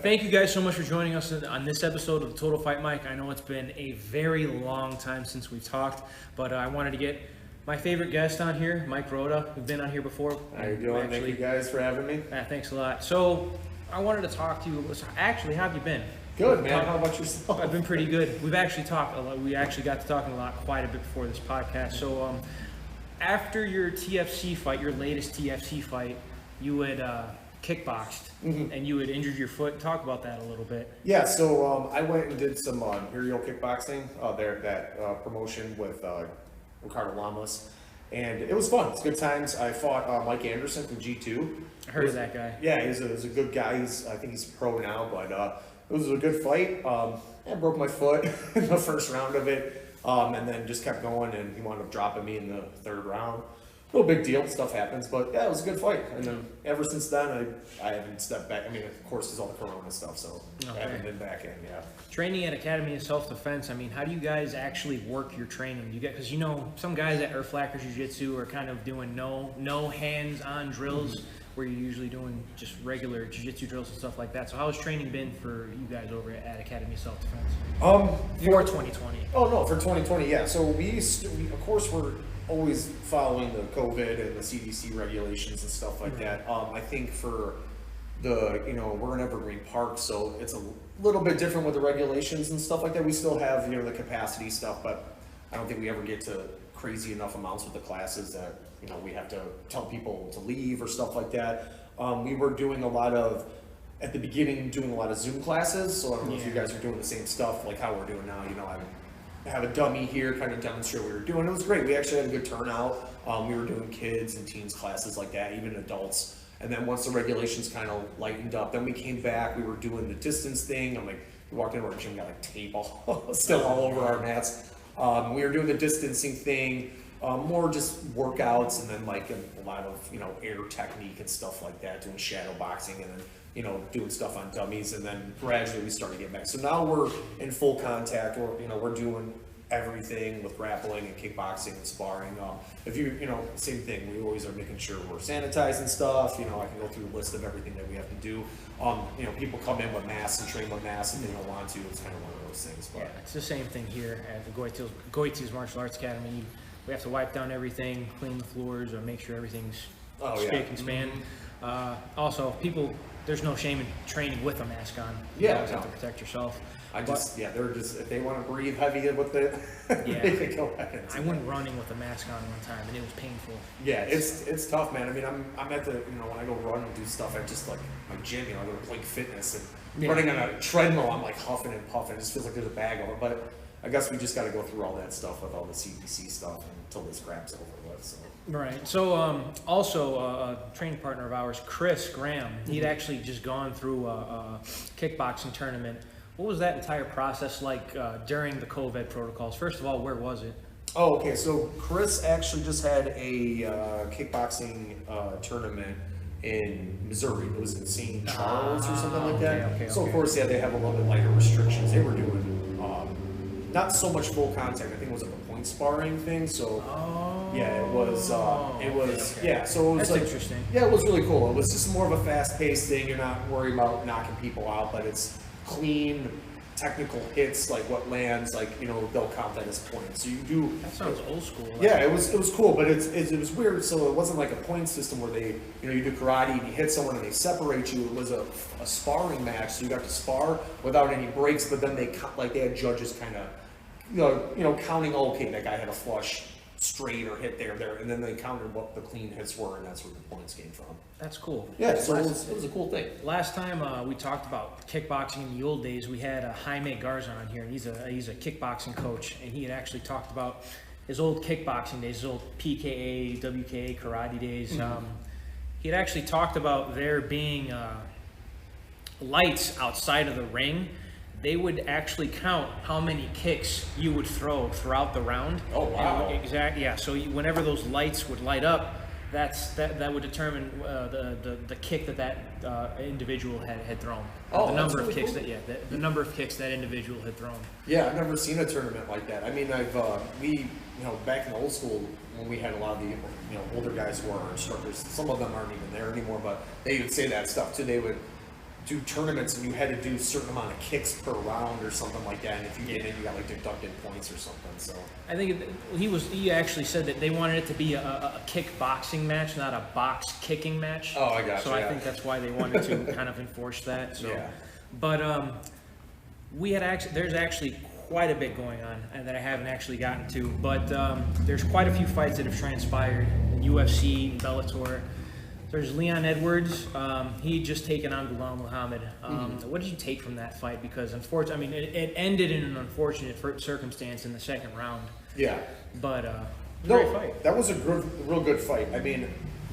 Thank you guys so much for joining us on this episode of the Total Fight Mike. I know it's been a very long time since we've talked, but I wanted to get my favorite guest on here, Mike Wroda. We've been on here before. How you doing? Thank you guys for having me. Thanks a lot. So I wanted to talk to you. Actually, how have you been? Good, man. How about yourself? I've been pretty good. We've actually talked a lot. We actually got to talking a lot quite a bit before this podcast. So after your TFC fight, your latest TFC fight, you had kickboxed and you had injured your foot. Talk about that a little bit. Yeah, so I went and did some Imperial kickboxing there at that promotion with Ricardo Lamas, and it was fun. It's good times. I fought Mike Anderson from G2. I heard of that guy. Yeah, he's a good guy. I think he's pro now, but it was a good fight. I broke my foot in the first round of it, and then just kept going, and he wound up dropping me in the third round. No big deal, stuff happens, but yeah, it was a good fight. And then ever since then, I haven't stepped back. I mean, of course, there's all the Corona stuff, so I haven't been back in, yeah. Training at Academy of Self-Defense, I mean, how do you guys actually work your training? You get, because you know, some guys at Earthflacker Jiu-Jitsu are kind of doing no hands-on drills, where you're usually doing just regular jiu-jitsu drills and stuff like that. So how has training been for you guys over at Academy of Self-Defense? For 2020. Oh, no, for 2020, yeah. So we of course, we're always following the COVID and the CDC regulations and stuff like that. I think for we're in Evergreen Park, so it's a little bit different with the regulations and stuff like that. We still have, the capacity stuff, but I don't think we ever get to crazy enough amounts with the classes that, we have to tell people to leave or stuff like that. We were doing at the beginning, doing a lot of Zoom classes, so I don't know if you guys are doing the same stuff like how we're doing now. I have a dummy here, kind of demonstrate what we were doing. It was great. We actually had a good turnout. We were doing kids and teens classes like that, even adults. And then once the regulations kind of lightened up, then we came back. We were doing the distance thing. We walked into our gym, got tape still all over our mats. We were doing the distancing thing, more just workouts, and then a lot of air technique and stuff like that, doing shadow boxing, and then doing stuff on dummies, and then gradually we started getting back. So now we're in full contact. We're doing everything with grappling and kickboxing and sparring. Same thing. We always are making sure we're sanitizing stuff. I can go through a list of everything that we have to do. People come in with masks and train with masks, and they don't want to. It's kind of one of those things. But yeah, it's the same thing here at the Gutierrez Martial Arts Academy. We have to wipe down everything, clean the floors, or make sure everything's spick and span. Also, there's no shame in training with a mask on. You always have to protect yourself. If they want to breathe heavy with it, they can go ahead. I went running with a mask on one time, and it was painful. Yeah, it's tough, man. I mean, I'm at the, when I go run and do stuff, I just my gym, I go to Plank Fitness, and running on a treadmill, I'm huffing and puffing. It just feels like there's a bag over. But I guess we just got to go through all that stuff with all the CDC stuff until this crap's over with. So. Right. So also a training partner of ours, Chris Graham, he'd actually just gone through a kickboxing tournament. What was that entire process like during the COVID protocols? First of all, where was it? Oh, okay. So Chris actually just had a kickboxing tournament in Missouri. It was in St. Charles or something like that. Okay, so of course, they have a little bit lighter restrictions. They were doing not so much full contact. I think it was a point sparring thing. So it was. Yeah. So it was That's interesting. Yeah, it was really cool. It was just more of a fast-paced thing. You're not worried about knocking people out, but it's clean, technical hits, what lands, they'll count that as points. So you do. That sounds old school. Yeah, it was cool, but it was weird. So it wasn't like a point system where they, you do karate and you hit someone and they separate you. It was a sparring match, so you got to spar without any breaks. But then they had judges kind of, counting. Okay, that guy had a flush straight or hit there, and then they counted what the clean hits were, and that's where the points came from. That's cool. Yeah, so it was a cool thing. Last time we talked about kickboxing in the old days, we had Jaime Garza on here, and he's a kickboxing coach, and he had actually talked about his old kickboxing days, his old PKA, WKA, karate days. He had actually talked about there being lights outside of the ring. They would actually count how many kicks you would throw throughout the round. Oh, wow. Exactly. Yeah. So whenever those lights would light up, that would determine the kick that individual had thrown. Oh, the number of really kicks cool. the number of kicks that individual had thrown. Yeah, I've never seen a tournament like that. I mean, back in the old school when we had a lot of the older guys who are our instructors. Some of them aren't even there anymore, but they would say that stuff too. They would do tournaments and you had to do a certain amount of kicks per round or something like that, and if you didn't, you got like deducted points or something. So I think he actually said that they wanted it to be a kickboxing match, not a box kicking match. Oh, I got so you. I think that's why they wanted to kind of enforce that. So, yeah. But there's actually quite a bit going on that I haven't actually gotten to, but there's quite a few fights that have transpired in UFC, Bellator. There's Leon Edwards. He had just taken on Bilal Muhammad. What did you take from that fight? Because unfortunately, I mean, it ended in an unfortunate circumstance in the second round. Yeah. But great fight. That was a real good fight. I mean,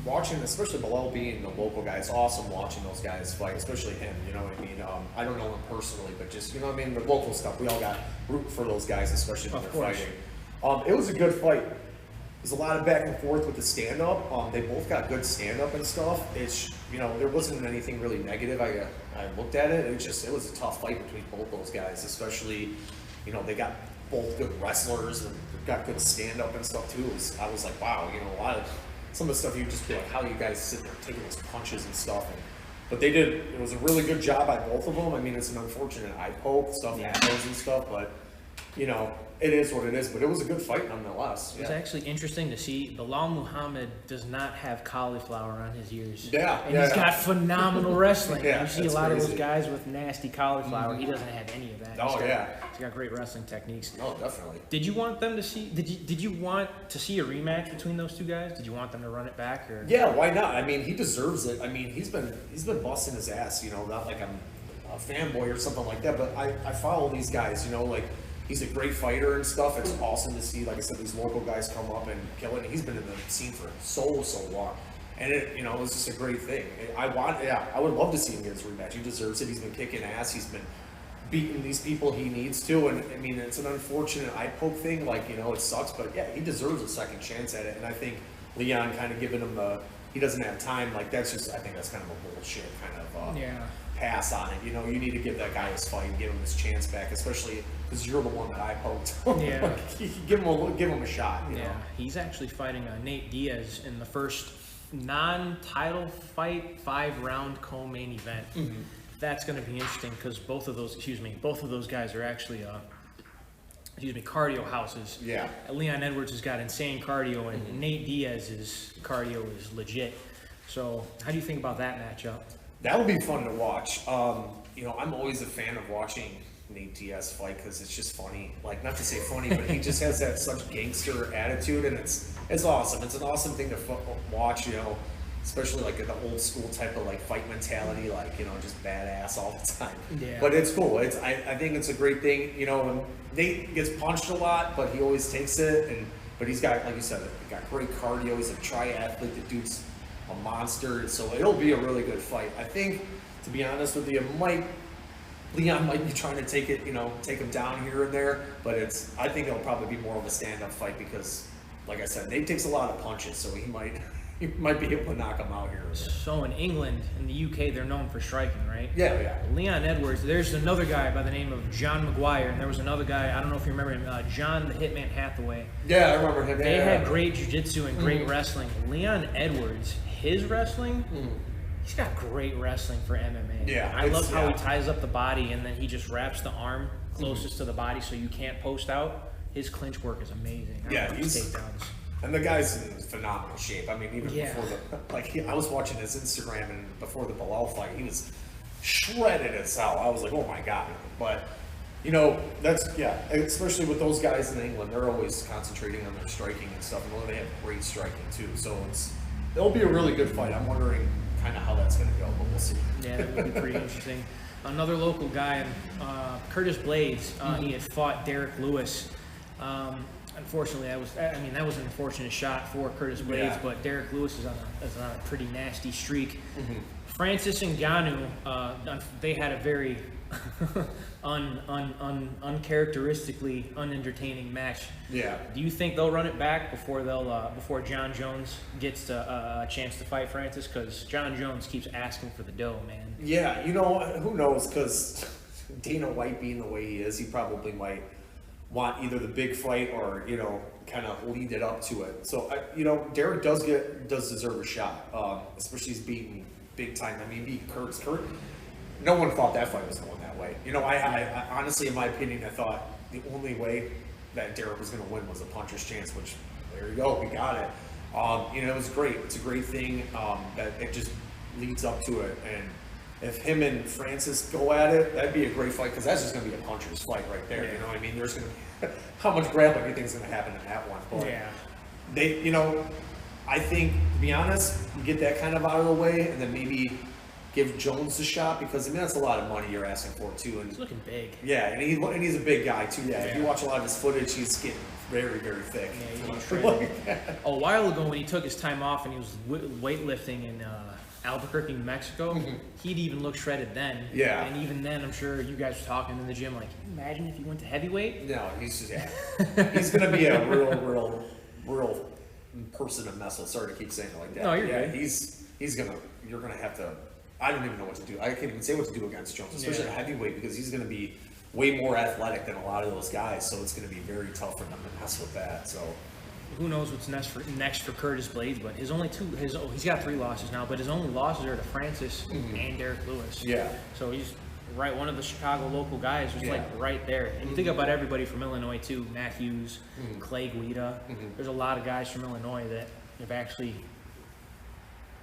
watching, especially Bilal being the local guy, it's awesome watching those guys fight, especially him, you know what I mean? I don't know him personally, but just, you know what I mean, the local stuff, we all got root for those guys, especially when they're fighting. It was a good fight. There's a lot of back and forth with the stand-up. They both got good stand-up and stuff. It's, you know, there wasn't anything really negative. I looked at it. It was a tough fight between both those guys, especially, you know, they got both good wrestlers and got good stand-up and stuff too. I was like, wow, you know, some of the stuff you just be like, how you guys sit there taking those punches and stuff. But they did. It was a really good job by both of them. I mean, it's an unfortunate eye poke, stuff happens and stuff, but you know, it is what it is. But it was a good fight nonetheless. It's actually interesting to see Bilal Muhammad does not have cauliflower on his ears. Yeah, and he's got phenomenal wrestling. Yeah, you see a lot crazy. of those guys with nasty cauliflower. He doesn't have any of that. He's got great wrestling techniques. No, definitely. Did you want them to see? Did you want to see a rematch between those two guys? Did you want them to run it back? Or yeah, why not? I mean, he deserves it. I mean, he's been busting his ass. You know, not like I'm a fanboy or something like that, but I follow these guys. You know, like. He's a great fighter and stuff. It's awesome to see, like I said, these local guys come up and kill it. He's been in the scene for so long, and it, you know, it was just a great thing. I would love to see him get his rematch. He deserves it. He's been kicking ass. He's been beating these people he needs to, and I mean, it's an unfortunate eye poke thing. Like, you know, it sucks, but yeah, he deserves a second chance at it. And I think Leon kind of giving him he doesn't have time. Like, that's just, I think that's kind of a bullshit kind of pass on it. You know, you need to give that guy his fight and give him his chance back, especially because you're the one that I poked. Yeah. Like, give him a shot. You know? He's actually fighting Nate Diaz in the first non-title fight, 5-round co-main event. That's going to be interesting because both of those guys are actually cardio houses. Yeah. Leon Edwards has got insane cardio, and Nate Diaz's cardio is legit. So, how do you think about that matchup? That would be fun to watch. You know, I'm always a fan of watching Nate Diaz fight because it's just funny. Like, not to say funny, but he just has that such gangster attitude, and it's awesome. It's an awesome thing to watch. You know, especially like the old school type of like fight mentality, like, you know, just badass all the time. Yeah. But it's cool. I think it's a great thing. You know, Nate gets punched a lot, but he always takes it. But he's got, like you said, he got great cardio. He's a triathlete. The dude's a monster. So it'll be a really good fight. I think, to be honest with you, Leon might be trying to take him down here and there, but I think it'll probably be more of a stand-up fight because, like I said, Nate takes a lot of punches, so he might be able to knock him out here. So in England, in the UK, they're known for striking, right? Yeah. Leon Edwards, there's another guy by the name of John McGuire, and there was another guy, I don't know if you remember him, John the Hitman Hathaway. Yeah, I remember him. They had great jiu-jitsu and great wrestling. Leon Edwards, his wrestling, he's got great wrestling for MMA. Yeah. I love how he ties up the body and then he just wraps the arm closest to the body so you can't post out. His clinch work is amazing. He's takedowns. And the guy's in phenomenal shape. I mean, even before I was watching his Instagram, and before the Bilal fight, he was shredded as hell. I was like, oh my God. But, you know, especially with those guys in England, they're always concentrating on their striking and stuff, and they have great striking too. So it'll be a really good fight. I'm wondering kind of how that's going to go, but we'll see. Yeah, that would be pretty interesting. Another local guy, Curtis Blades, he had fought Derek Lewis. Unfortunately, that was an unfortunate shot for Curtis Blades, but Derek Lewis is on a pretty nasty streak. Francis Ngannou, they had a very uncharacteristically unentertaining match. Yeah. Do you think they'll run it back before John Jones gets a chance to fight Francis? Because John Jones keeps asking for the dough, man. Yeah, you know, who knows? Because Dana White being the way he is, he probably might want either the big fight or, you know, kind of lead it up to it. So, you know, Derek does deserve a shot, especially he's beating big time. I mean, he beat Kurt. no one thought that fight was going that way. You know, I honestly, in my opinion, I thought the only way that Derek was going to win was a puncher's chance, which there you go, we got it. You know, it was great. It's a great thing that it just leads up to it. And if him and Francis go at it, that'd be a great fight because that's just going to be a puncher's fight right there. You know what I mean? There's going to be how much grappling you think is going to happen in that one? But they, you know, I think to be honest, you get that kind of out of the way, and then maybe give Jones a shot because I mean that's a lot of money you're asking for too. And he's looking big. Yeah, and he's a big guy too. Yeah, if you watch a lot of his footage, he's getting very, very thick. Yeah, he's shredded. A while ago when he took his time off and he was weightlifting in Albuquerque, New Mexico, he'd even look shredded then. Yeah. And even then, I'm sure you guys were talking in the gym like, can you imagine if he went to heavyweight? No, he's just he's gonna be a real person to mess with. Sorry to keep saying it like that. No, you're good. good. You're gonna have to. I don't even know what to do. I can't even say what to do against Jones, especially at heavyweight, because he's going to be way more athletic than a lot of those guys. So it's going to be very tough for them to mess with that. So who knows what's next for Curtis Blades? But he's got 3 losses now, but his only losses are to Francis and Derek Lewis. Yeah. So he's right, one of the Chicago local guys, just like right there. And you think about everybody from Illinois too: Matthews, Clay Guida. There's a lot of guys from Illinois that have actually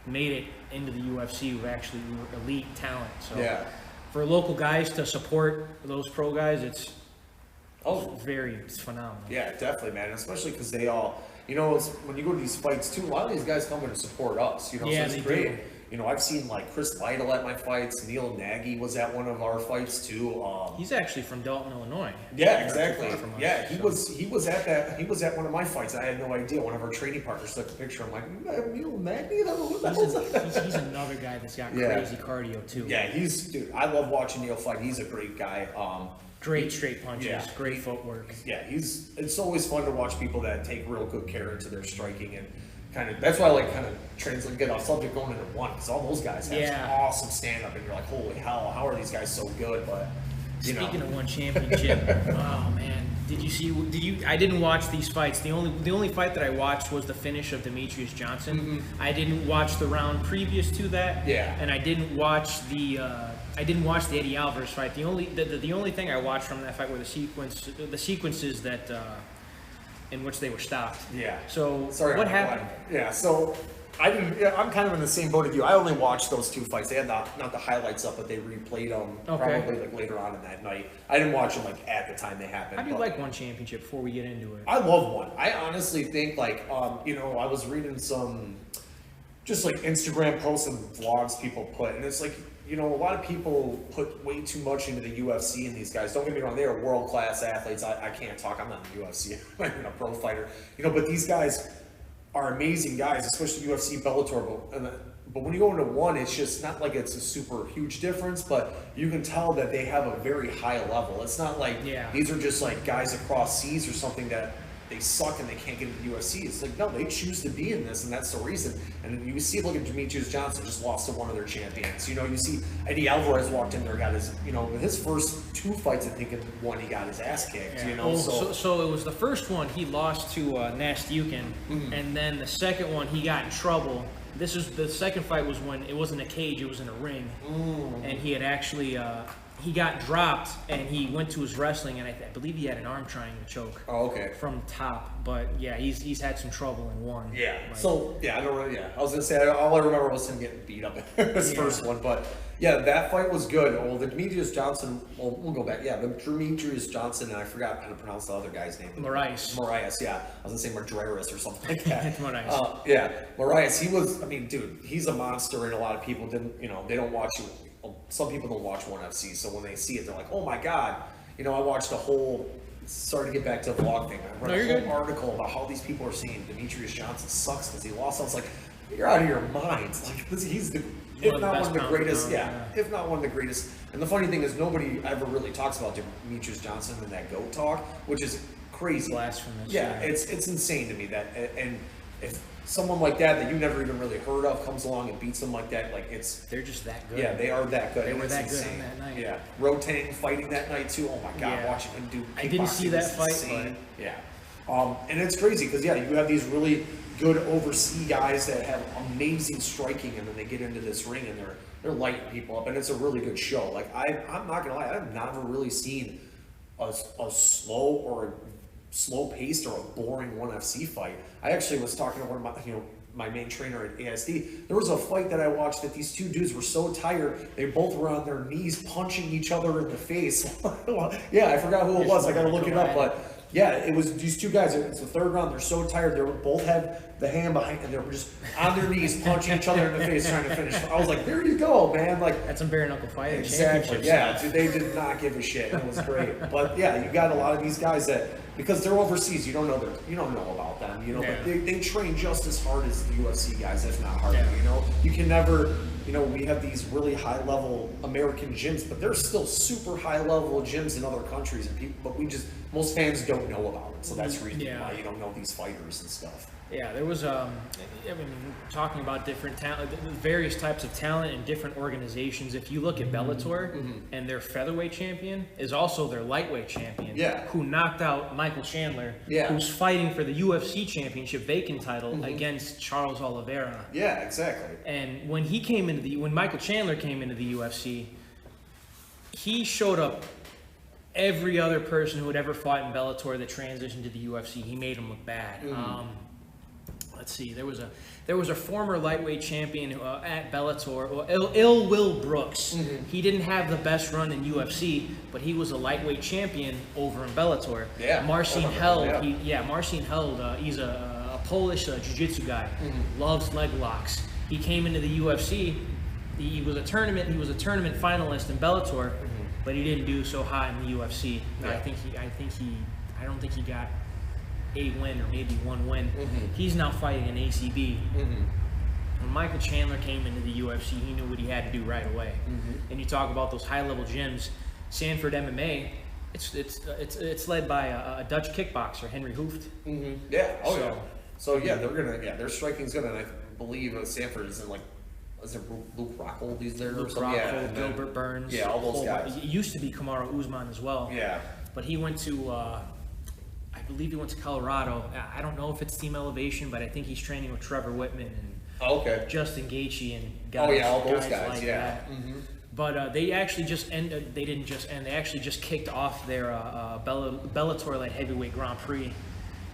made it into the UFC who actually were elite talent. So for local guys to support those pro guys, it's it's phenomenal. Yeah, definitely, man. Especially because they all, you know, it's, when you go to these fights too, a lot of these guys come in to support us. You know, yeah, so it's great. You know, I've seen like Chris Lytle at my fights. Neil Nagy was at one of our fights too. He's actually from Dalton, Illinois. Yeah, exactly. He was at one of my fights. I had no idea. One of our training partners took a picture. I'm like, Neil Nagy? He's another guy that's got crazy cardio too. Yeah, dude. I love watching Neil fight. He's a great guy. Great straight punches, great footwork. Yeah, it's always fun to watch people that take real good care into their striking and. That's why I like kind of translate, get off subject going into one, because all those guys have some awesome stand up, and you're like, holy hell, how are these guys so good? But speaking of one championship, oh man, I didn't watch these fights. The only fight that I watched was the finish of Demetrius Johnson. I didn't watch the round previous to that. Yeah. And I didn't watch the Eddie Alvarez fight. The only thing I watched from that fight were the sequences that in which they were stopped. Yeah. So what happened? Yeah. So I didn't. Yeah, I'm kind of in the same boat as you. I only watched those 2 fights. They had not the highlights up, but they replayed them probably like later on in that night. I didn't watch them like at the time they happened. How do you like one championship before we get into it? I love one. I honestly think like you know, I was reading some just like Instagram posts and vlogs people put, and it's like, you know, a lot of people put way too much into the UFC and these guys. Don't get me wrong, they are world-class athletes. I can't talk. I'm not in the UFC. I'm not a pro fighter. You know, but these guys are amazing guys, especially UFC, Bellator. But when you go into one, it's just not like it's a super huge difference, but you can tell that they have a very high level. It's not like these are just like guys across seas or something that they suck and they can't get into the UFC. It's like, no, they choose to be in this, and that's the reason. And you see, look at Demetrius Johnson just lost to one of their champions. You know, you see Eddie Alvarez walked in there, got his, you know, his first 2 fights, I think in one he got his ass kicked. You know, so it was the first one he lost to Nastyukin, and then the second one he got in trouble. This was the second fight was when it wasn't a cage, it was in a ring, and he had actually. He got dropped, and he went to his wrestling, and I believe he had an arm triangle choke. Oh, okay. From top, but yeah, he's had some trouble in one. Yeah. So I don't really. Yeah, I was gonna say all I remember was him getting beat up in his first one, but yeah, that fight was good. Well, the Demetrius Johnson. Well, we'll go back. Yeah, the Demetrius Johnson, and I forgot how to pronounce the other guy's name. Moraes. Yeah, I was gonna say Madreris or something like that. Moraes. Yeah, Moraes. He was. I mean, dude, he's a monster, and a lot of people didn't. You know, they don't watch. Some people don't watch ONE FC, so when they see it, they're like, "Oh my god!" You know, I watched a whole. Sorry to get back to the vlog thing. I read a whole article about how these people are saying Demetrius Johnson sucks because he lost. I was like, "You're out of your mind!" Like, he's if not one of the greatest. If not one of the greatest. And the funny thing is, nobody ever really talks about Demetrius Johnson in that GOAT talk, which is crazy. Blasphemous. Yeah, it's insane to me that, and if someone like that you never even really heard of comes along and beats them like that, like they're just that good. Yeah, they are that good. They were that good on that night. Yeah, Rotating fighting that night too. Oh my god, watching him do. I didn't see that fight, but yeah. And it's crazy because you have these really good overseas guys that have amazing striking, and then they get into this ring and they're lighting people up, and it's a really good show. Like I'm not gonna lie, I've never really seen a slow paced or a boring ONE FC fight. I actually was talking to one of my main trainer at ASD. There was a fight that I watched that these two dudes were so tired, they both were on their knees punching each other in the face. Yeah, I forgot who it was. I gotta look it up, but yeah, it was these two guys. It's the third round. They're so tired. They both had the hand behind, and they were just on their knees punching each other in the face, trying to finish. I was like, "There you go, man!" Like that's some bare knuckle fighting. Exactly. Yeah, dude, they did not give a shit. It was great. But yeah, you got a lot of these guys that, because they're overseas, you don't know about them. But they train just as hard as the UFC guys, if not harder. Yeah. You can never. We have these really high-level American gyms, but there's still super high-level gyms in other countries, and but most fans don't know about it, so that's the reason why you don't know these fighters and stuff. Yeah, there was, talking about different talent, various types of talent in different organizations. If you look at Bellator, and their featherweight champion is also their lightweight champion, who knocked out Michael Chandler, who's fighting for the UFC championship vacant title against Charles Oliveira. Yeah, exactly. And when when Michael Chandler came into the UFC, he showed up every other person who had ever fought in Bellator that transitioned to the UFC. He made them look bad. Let's see. There was a former lightweight champion at Bellator, Ill Will Brooks. He didn't have the best run in UFC, but he was a lightweight champion over in Bellator. Yeah. Marcin Held. Marcin Held. He's a Polish jiu-jitsu guy. Loves leg locks. He came into the UFC. He was a tournament finalist in Bellator, but he didn't do so high in the UFC. Yeah. I don't think he got a win or maybe one win. He's now fighting in ACB. When Michael Chandler came into the UFC, he knew what he had to do right away. And you talk about those high-level gyms, Sanford MMA. It's led by a Dutch kickboxer, Henry Hooft. Yeah. So their striking's good, and I believe Sanford is in is it Luke Rockhold? He's there. Luke Rockhold, Gilbert Burns. Yeah, all those guys. It used to be Kamaru Usman as well. Yeah. But he went to, I believe he went to Colorado. I don't know if it's Team Elevation, but I think he's training with Trevor Whitman and Justin Gaethje and guys. All those guys like that. But they actually just ended. They didn't just end. They actually just kicked off their Bellator light heavyweight Grand Prix.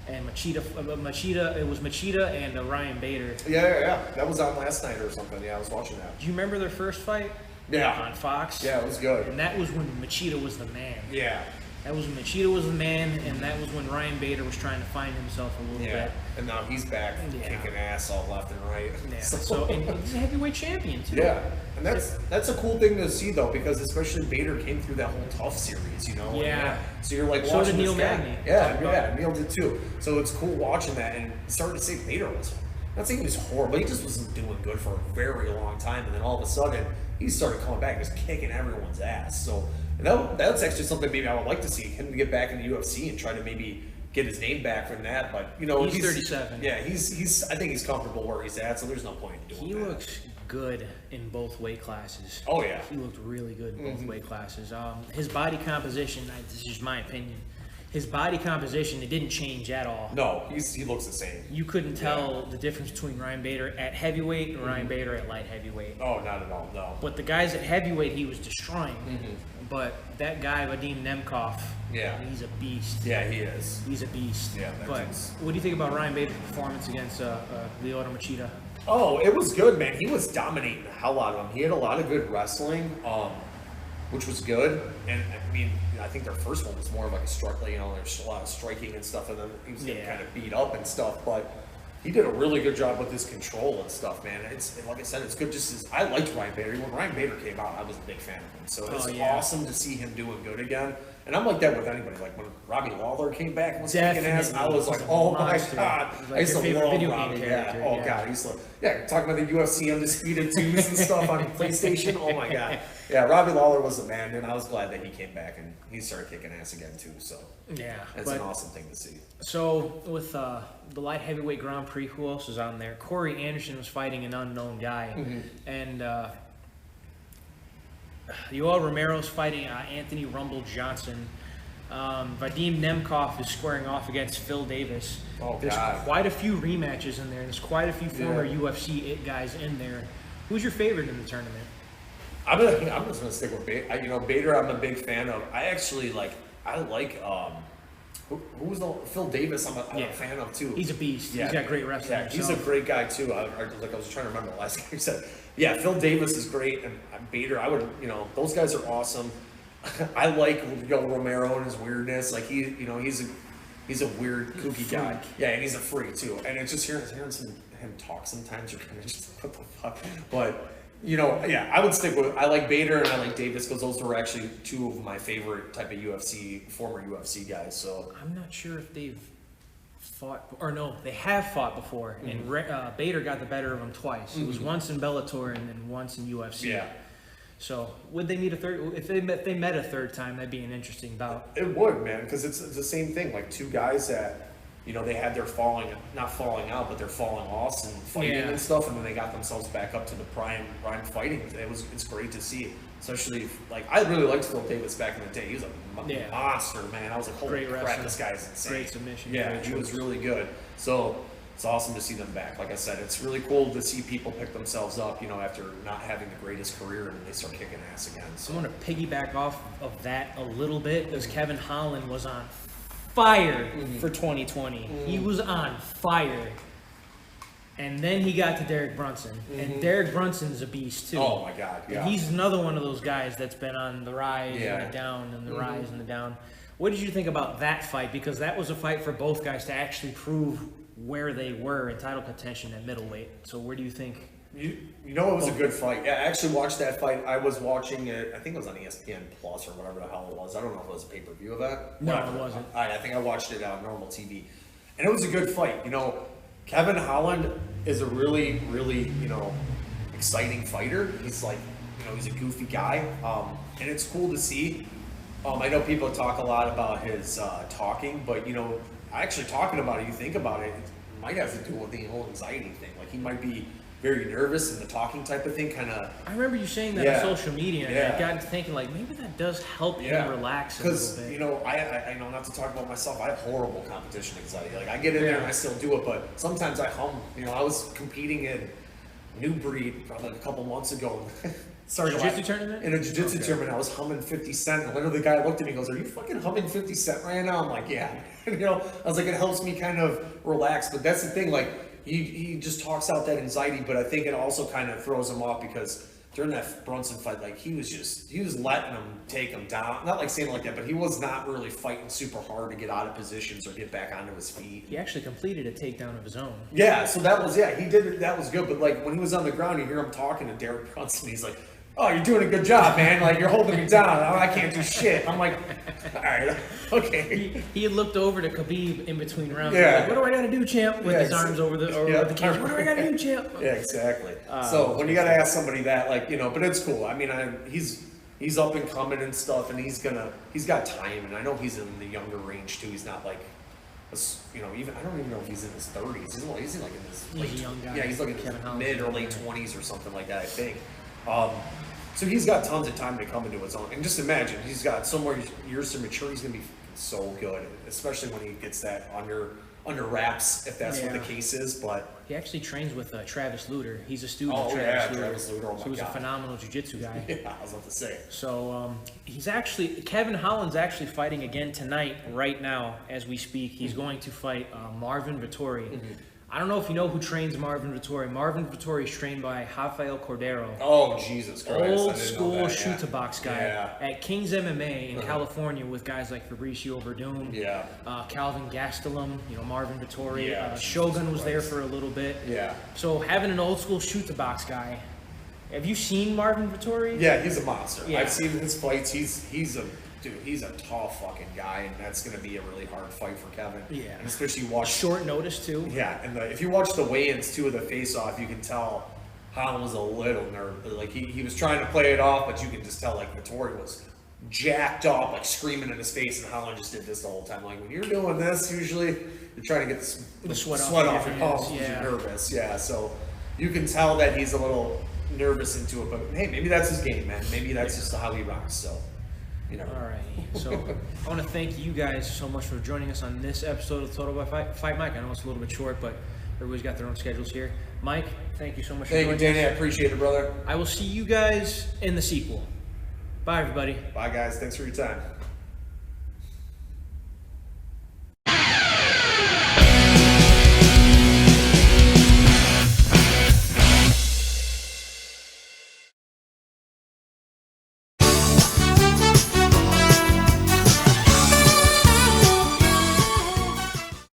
And Machida, it was Machida and Ryan Bader. Yeah. That was on last night or something. Yeah, I was watching that. Do you remember their first fight? Yeah. On Fox? Yeah, it was good. And that was when Machida was the man. Yeah. That was when Machida was the man, and that was when Ryan Bader was trying to find himself a little bit. And now he's back kicking ass all left and right. Yeah. So and he's a heavyweight champion too. Yeah. And that's a cool thing to see though, because especially Bader came through that whole tough series, Yeah. So you're like so watching did Neil this guy. Magny. Yeah, Neil did too. So it's cool watching that, and starting to say Bader was, not saying he was horrible, he just wasn't doing good for a very long time, and then all of a sudden he started coming back, just kicking everyone's ass. So that's actually something maybe I would like to see him to get back in the UFC and try to maybe get his name back from that. But he's 37. Yeah, he's I think he's comfortable where he's at, so there's no point in doing He that. looks good in both weight classes. Oh yeah, he looked really good in both weight classes. His body composition, this is just my opinion. His body composition, it didn't change at all. No, he looks the same. You couldn't tell the difference between Ryan Bader at heavyweight and Ryan Bader at light heavyweight. Oh, not at all, no. But the guys at heavyweight, he was destroying. But that guy, Vadim Nemkov, he's a beast. Yeah, he is. He's a beast. Yeah, but what do you think about Ryan Bader's performance against Lyoto Machida? Oh, it was good, man. He was dominating the hell out of him. He had a lot of good wrestling, which was good. And I mean, I think their first one was more of like a strike, there's a lot of striking and stuff, and then he was getting kind of beat up and stuff. But he did a really good job with his control and stuff, man. It's like I said, it's good. I liked Ryan Bader. When Ryan Bader came out, I was a big fan of him. So it's awesome to see him doing good again. And I'm like that with anybody. Like when Robbie Lawler came back and was kicking ass, I was like, oh my god! Like I used to love video Robbie. game Yeah. Oh god, I used to talking about the UFC Undisputed 2s and stuff on PlayStation. Oh my god. Yeah, Robbie Lawler was the man, and I was glad that he came back and he started kicking ass again too. So that's an awesome thing to see. So with the light heavyweight Grand Prix, who else is on there? Corey Anderson was fighting an unknown guy, and Yoel Romero's fighting Anthony Rumble Johnson. Vadim Nemkov is squaring off against Phil Davis. Oh, There's God. quite a few rematches in there. There's quite a few former UFC guys in there. Who's your favorite in the tournament? I'm just gonna stick with Bader. You know, Bader, I'm a big fan of. I like who was Phil Davis. I'm a fan of too. He's a beast. Yeah. He's got great wrestling. Yeah, he's a great guy too. I was trying to remember the last guy you said. Yeah, Phil Davis is great, and Bader. I would, those guys are awesome. I like Romero and his weirdness. Like he's a weird, kooky guy. Yeah, and he's a freak too. And it's just hearing him talk sometimes, you're kind of just what the fuck. But I would stick with. I like Bader and I like Davis because those were actually two of my favorite type of former UFC guys. So I'm not sure if they've fought, or no, they have fought before, and Bader got the better of him twice. It was once in Bellator and then once in UFC. Yeah. So would they meet a third? If they met a third time, that'd be an interesting bout. It would, man, because it's the same thing. Like two guys that, they had their not falling out, but they're falling off and fighting and stuff, and then they got themselves back up to the prime fighting. It's great to see, especially I really liked Phil Davis back in the day. He was a monster, man. I was like, holy crap, this guy's insane. Great submission. Yeah, he was really good. So it's awesome to see them back. Like I said, it's really cool to see people pick themselves up, after not having the greatest career, and they start kicking ass again. So I want to piggyback off of that a little bit, because Kevin Holland was on fire for 2020. He was on fire. And then he got to Derek Brunson. And Derek Brunson's a beast too. Oh my God, yeah. And he's another one of those guys that's been on the rise and the down and the rise and the down. What did you think about that fight? Because that was a fight for both guys to actually prove where they were in title contention at middleweight. So where do you think? It was a good fight. Yeah, I actually watched that fight. I was watching it, I think it was on ESPN Plus or whatever the hell it was. I don't know if it was a pay-per-view of that. No, it wasn't. I think I watched it on normal TV. And it was a good fight. Kevin Holland is a really, really, exciting fighter. He's he's a goofy guy. And it's cool to see. I know people talk a lot about his talking, but, actually talking about it, you think about it, it might have to do with the whole anxiety thing. Like, he might be very nervous and the talking type of thing kind of. I remember you saying that on social media, and I got thinking maybe that does help him relax a little bit. Because I know, not to talk about myself, I have horrible competition anxiety. Like I get in there and I still do it, but sometimes I hum. I was competing in New Breed probably a couple months ago. Jiu-jitsu tournament? In a jiu-jitsu tournament, I was humming 50 Cent, and literally the guy looked at me and goes, "Are you fucking humming 50 Cent right now?" I'm like, "Yeah." I was like, it helps me kind of relax, but that's the thing, he just talks out that anxiety, but I think it also kind of throws him off because during that Brunson fight, he was letting him take him down. Not saying like that, but he was not really fighting super hard to get out of positions or get back onto his feet. He actually completed a takedown of his own. Yeah, so that was, he did it, that was good, but when he was on the ground, you hear him talking to Derek Brunson, he's like, "Oh, you're doing a good job, man. You're holding me down. I can't do shit." I'm like, all right, okay. He had looked over to Khabib in between rounds. Yeah. "What do I got to do, champ?" With his arms over the cage. "What do I got to do, champ?" Yeah, exactly. So when you got to ask somebody that, but it's cool. I mean, he's up and coming and stuff, and he's got time, and I know he's in the younger range too. He's not even I don't even know if he's in his 30s. He's in his He's a young guy. Yeah, he's in his mid or late 20s or something like that, I think. So he's got tons of time to come into his own. And just imagine, he's got so more years to mature. He's going to be so good, especially when he gets that under wraps, if that's what the case is. But he actually trains with Travis Luter. He's a student of Travis Luter. Oh my God. Who's a phenomenal jiu-jitsu guy. Yeah, I was about to say. So Kevin Holland's actually fighting again tonight, right now, as we speak. He's going to fight Marvin Vettori. I don't know if you know who trains Marvin Vettori. Marvin Vettori is trained by Rafael Cordero. Oh, Jesus Christ. Old school shoot-to-box guy at King's MMA in California with guys like Fabricio Verdun, Calvin Gastelum, Marvin Vettori. Shogun was there for a little bit. Yeah. So having an old school shoot-to-box guy. Have you seen Marvin Vettori? Yeah, he's a monster. Yeah. I've seen his fights. He's a tall fucking guy, and that's going to be a really hard fight for Kevin. Yeah. And especially watch short notice too. Yeah, and if you watch the weigh-ins too of the face-off, you can tell Holland was a little nervous. He was trying to play it off, but you can just tell Vettori was jacked up, screaming in his face, and Holland just did this the whole time. When you're doing this, usually you're trying to get the sweat off your palms because you're nervous. Yeah, so you can tell that he's a little nervous into it, but hey, maybe that's his game, man. Maybe that's just how he rocks. So. You know. Alrighty. So I want to thank you guys so much for joining us on this episode of Total by Fight Mike. I know it's a little bit short, but everybody's got their own schedules here. Mike, thank you so much for joining us. Thank you, Danny. I appreciate it, brother. I will see you guys in the sequel. Bye, everybody. Bye, guys. Thanks for your time.